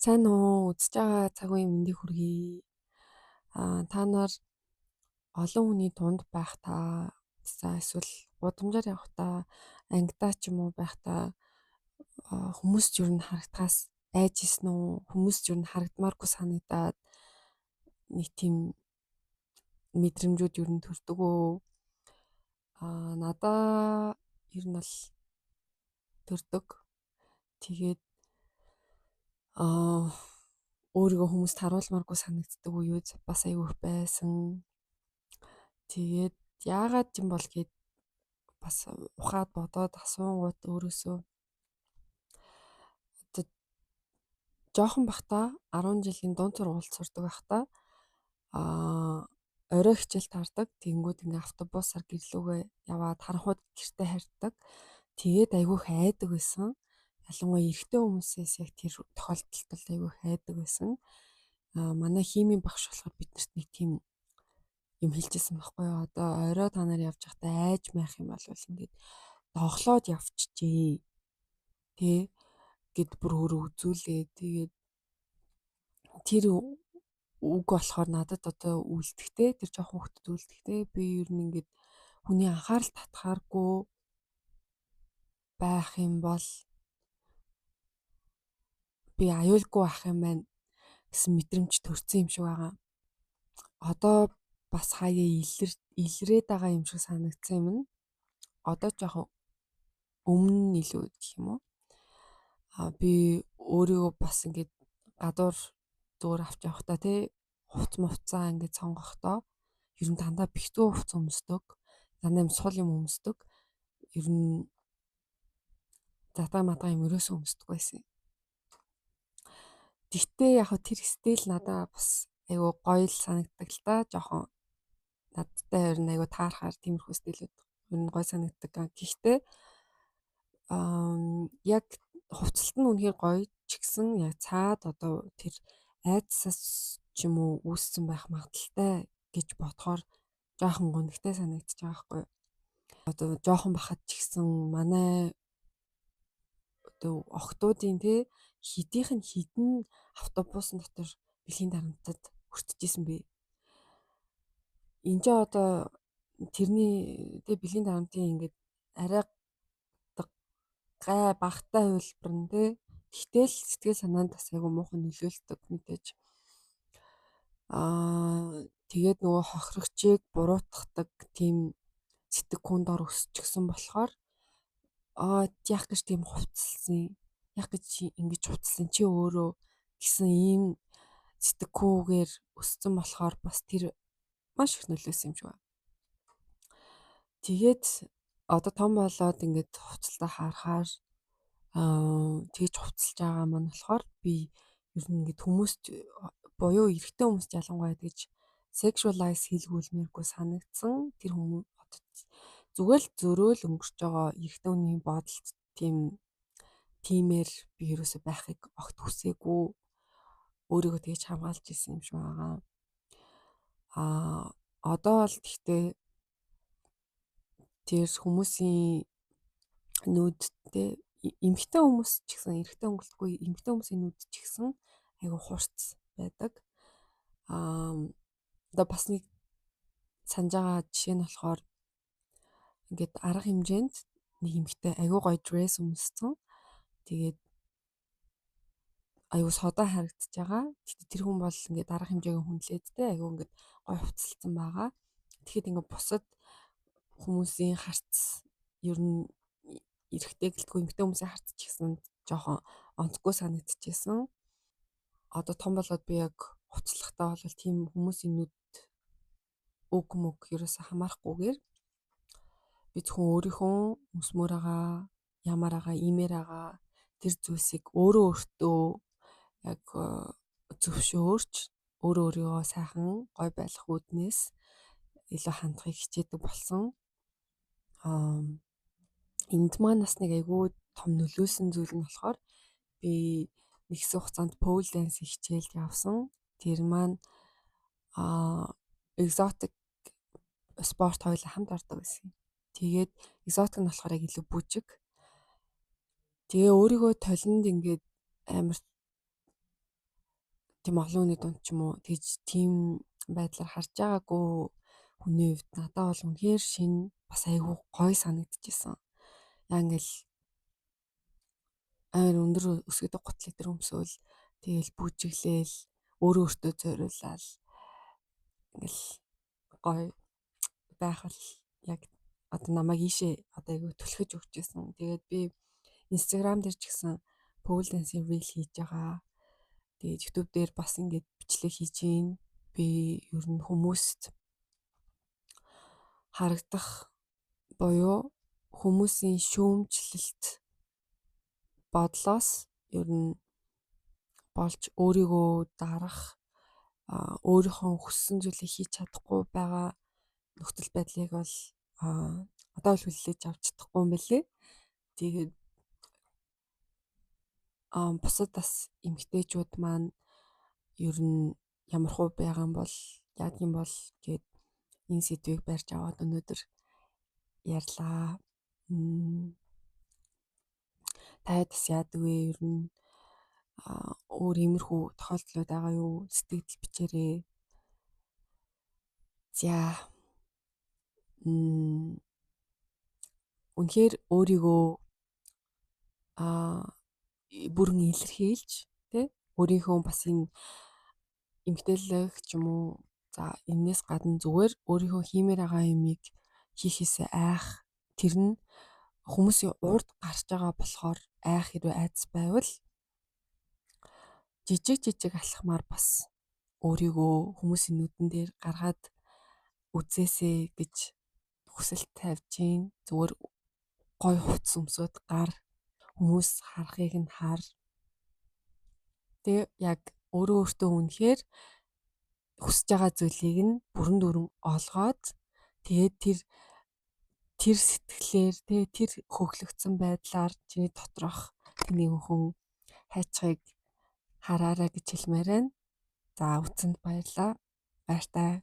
Сайн уу? Үзэж байгаа цаг үеийн мэндийг хүргэе. Та нар олон хүний дунд байхдаа за эсвэл гудамжаар явахдаа ангидаа ч юм уу байхдаа хүмүүст юу н харагдахаас айж исэн үү? Хүмүүст юу н харагдмааргүй санагдаад нэг тийм мэдрэмжүүд юу н төрдөг үү? Надаа ер нь бол төрдөг. Тэгээд аа өөрийгөө хүмүүст харуулмааргүй санагддаг үеуд бас айгүй байсан. Тэгээд яагаад юм бол гээд бас ухаад бодоод асуунгууд өөрөөсөө одоо жоохон бахта 10 жилийн дунд сургуульд сурдаг байхдаа орой хичээл таардаг. Тэнгүүд ингээ автобусаар гэрлүүгээ яваад харанхууд гэртээ харьдаг. Тэгээд айгүйх айдаг байсан. Ялангуяа эрэгтэй хүмүүсээс яг тэр тохиолдолд айгүйх айдаг байсан. Манай химийн багш болохоор биднэрт нэг тийм юм хэлжсэн байхгүй юу. Одоо орой та нар явж байхдаа айж майх юм бол ингээд доглоод явчихжээ. Тэ гэд бүр өөрөө үзүүлээ. Тэгээд тэр үг болохоор надад одоо үлдэхтэй тэр жоохон хөлтөд үлдэхтэй би ер нь ингээд хүний анхаарал татхааргүй байх юм бол би аюулгүй ах юм байна гэсэн мэдрэмж төрсэн юм шиг байгаа. Одоо бас хаяа илрээд байгаа юм шиг санагдсан юм нь. Одоо жоохон өмнө нь илүү гэх юм уу? Би өөрийгөө бас ингээд гадуур зөөр авч явахдаа тий хувц мувцаа ингээд сонгохдоо ер нь дандаа бэхтүү хувц өмсдөг. Дандаа сул юм өмсдөг. Ер нь задаа мадаа юм өрөөсөө өмсдөг байсан. Гэхдээ яг тэр стил надаа бас айгүй гоё л санагддаг л та жоохон надтай ер нь айгүй таарахаар тиймэрхүү стилүүд ер нь гоё санагддаг. Гэхдээ яг хувцалт нь үнэхээр гоё ч гэсэн яг цаад одоо тэр айдсаас ч юм уу үүссэн байх магадaltaй гэж бодохоор жоохон гонхтой санагдчих байгаа байхгүй. Одоо жоохон бахад ч гэсэн манай одоо охтуудын те хэдийнх нь хідэн автобусын дотор бэлгийн дарамтад өртөжсэн бэ. Энд ч одоо тэрний те бэлгийн дарамтын ингээд арай гай багтай хувилбар нь те гэтэл сэтгэл санаанд бас айгу муухан нөлөөлдөг мэдээж. Тэгээд нөгөө хохирогчийг буруутгадаг тийм сэтгхүүнд ор өсчихсөн болохоор яах гэж тийм хувцалсан яах гэж ингэж хувцалсан чи өөрөө гэсэн ийм сэтгхүүгээр өссөн болохоор бас тэр маш их нөлөөсөн юм шиг байна. Тэгээд одоо том болоод ингээд хувцалтаа харахаар тэгж хувцалж байгаа маань болохоор би ер нь ингээд хүмүүст буюу эрэгтэй хүмүүст ялангуяа тэгж sexualize хийлгүүлмээргүй санагдсан. Тэр хүмүүс зүгээр л зөрөөл өнгөрч байгаа эрэгтэй хүний бодолд тиймэр би ерөөсөй байхыг огт хүсээгүй. Өөрийгөө тэгж хамгаалж исэн юм шиг байгаа. Одоо л гэхдээ тэр хүмүүсийн нүүдтэй эмэгтэй хүмүүс ч гэсэн эрэгтэй өнгөлтгүй эмэгтэй хүмүүсийн нүүд ч гэсэн айгу хурц байдаг. Одоо бас нэг санаж байгаа жишээ нь болохоор ингээд арга хэмжээнд нэг эмэгтэй айгу гоё дресс өмссөн. Тэгээд айгу содоо харагдаж байгаа. Гэхдээ тэр хүн бол ингээд арга хэмжээгээ хүндлээдтэй айгу ингээд гоё хувцалсан байгаа. Тэгэхэд ингээд бусад хүмүүсийн харц ер нь эрэгтэй гэлтгүй эмэгтэй хүмүүсийн харц ч гэсэн жоохон онцгүй санагдчихсэн. Одоо том болоод би яг хувцлахтаа бол тийм хүмүүсийн нүд үг мөг ерөөсө хамаарахгүйгээр би зөвхөн өөрийнхөө өмсмөр байгаа ямар байгаа имээр байгаа тэр зүйлсийг өөртөө яг зөвшөөрч өөрийгөө сайхан гой байлгах үүднээс илүү хандахыг хичээдэг болсон. Энд маань бас нэг айгүй том нөлөөсөн зүйл нь болохоор би нэг хэсэг хугацаанд pole dance хичээлд явсан. Тэр маань exotic спорт хоёулаа хамт ордог байсан. Тэгээд exotic нь болохоор яг илүү бүжиг. Тэгээ өөрийгөө толинд ингээд амар тийм олон хүний дунд ч юм уу тэгж тийм байдлаар харж байгаагүй хүний хувьд надад бол үнэхээр шинэ бас айгүй гоё санагдчихсэн. Яа ингээл амар өндөр өсгөдөг гутлыг тэр өмсөөл тэгэл бүжиглээл өөрөө өөртөө зориулаад ингээл гоё байх бол яг одоо намайг ийшээ одоо айгүй түлхэж өгч байсан. Тэгээд би Instagram дээр ч гэсэн pole dancing reel хийж байгаа. Тэгээд YouTube дээр бас ингээд бичлэг хийж гин. Би ер нь хүмүүст харагдах буюу хүмүүсийн шүүмжлэлт бодлоос ер нь болж өөрийгөө дарах өөрийнхөө хүссэн зүйлийг хийж чадахгүй байгаа нөхцөл байдлыг бол одоо л хүлээж авч чадахгүй юм бэлээ. Тэгээд бусад бас эмгтээчүүд маань ер нь ямар хуу байгаа юм бол яг юм бол гээд энэ сэдвийг барьж аваад өнөөдөр ярьлаа. Таад бас яадаг вэ? Ер нь өөр иймэрхүү тохиолдлууд байгаа юу? Сэтгэл бичээрэй. За үнэхээр өөрийгөө бүрэн илэрхийлж тий өөрийнхөө бас энэ эмгтээлэг ч юм уу за энэс гадна зүгээр өөрийнхөө хиймээр байгаа юмыг хийхээсээ айх тэр нь хүмүүсийн урд гарч байгаа болохоор айх хэрэг айдас байвал жижиг алхмаар бас өөрийгөө хүмүүсийн нүдэн дээр гаргаад үзээсэй гэж хүсэлт тавьж гин зүгээр гой хувцс өмсөд гар хүмүүс харахыг нь хар. Тэгээ яг өөрөө өөртөө үнэхээр хүсэж байгаа зүйлийг нь бүрэн дүрэн олгоод тэгээд тэр сэтгэлээр тэр хөглөгдсөн байдлаар чиний доторх тэний хүн хайчхыг хараарай гэж хэлмээр байна. За үцэнд баярлаа. Баяртай.